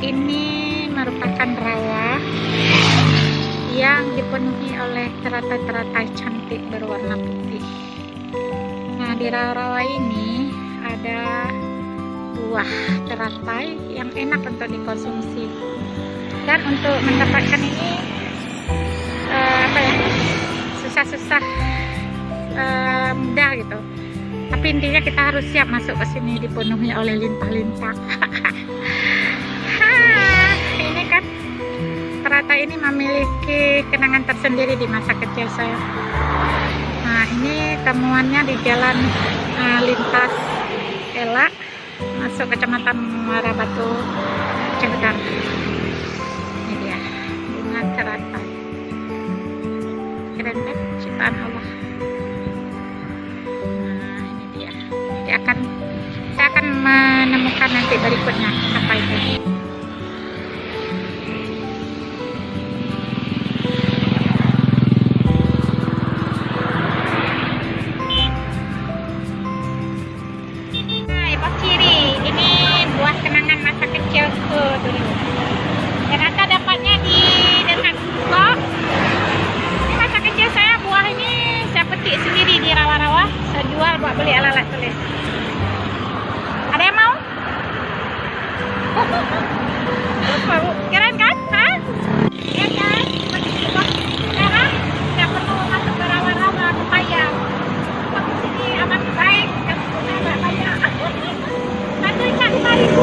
Ini merupakan rawa yang dipenuhi oleh teratai-teratai cantik berwarna putih. Nah, di rawa-rawa ini ada buah teratai yang enak untuk dikonsumsi. Dan untuk mendapatkan ini susah-susah mudah gitu. Tapi intinya kita harus siap masuk ke sini, dipenuhi oleh lintah-lintah. Ini kan teratai ini memiliki kenangan tersendiri di masa kecil saya. Nah, ini temuannya di jalan lintas Elak masuk kecamatan Muara Batu, Aceh Utara. Ini dia bunga teratai, keren kan, ciptaan Allah. Nah, ini dia. Saya akan menemukan nanti berikutnya apa itu. Ternyata dapatnya di dekat Kok. Ini masa kecil saya, buah ini saya petik sendiri di rawa-rawa. Saya jual buat beli alat-alat tulis. Ada yang mau? Keren kan? Hah? Keren kan? Sekarang tidak perlu masuk ke rawa-rawa, ke payah. Tapi sini aman baik, yang punya banyak. Satu ikat 5.000.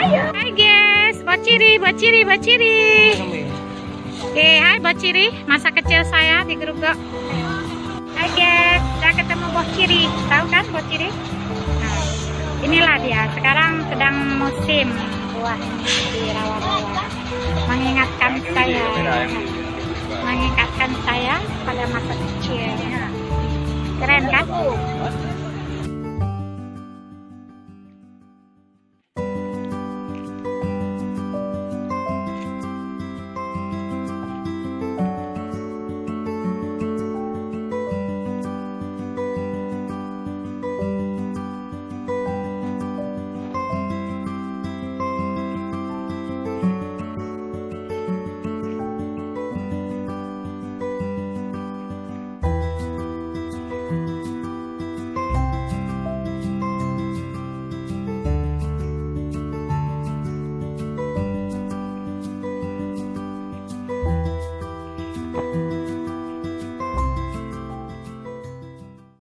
Hai guys, bociri. Oke, hai bociri, masa kecil saya di Grogol. Hai guys, sudah ketemu bociri, tahu kan bociri? Nah, inilah dia. Sekarang sedang musim buah di rawa-rawa. Mengingatkan saya pada masa kecil.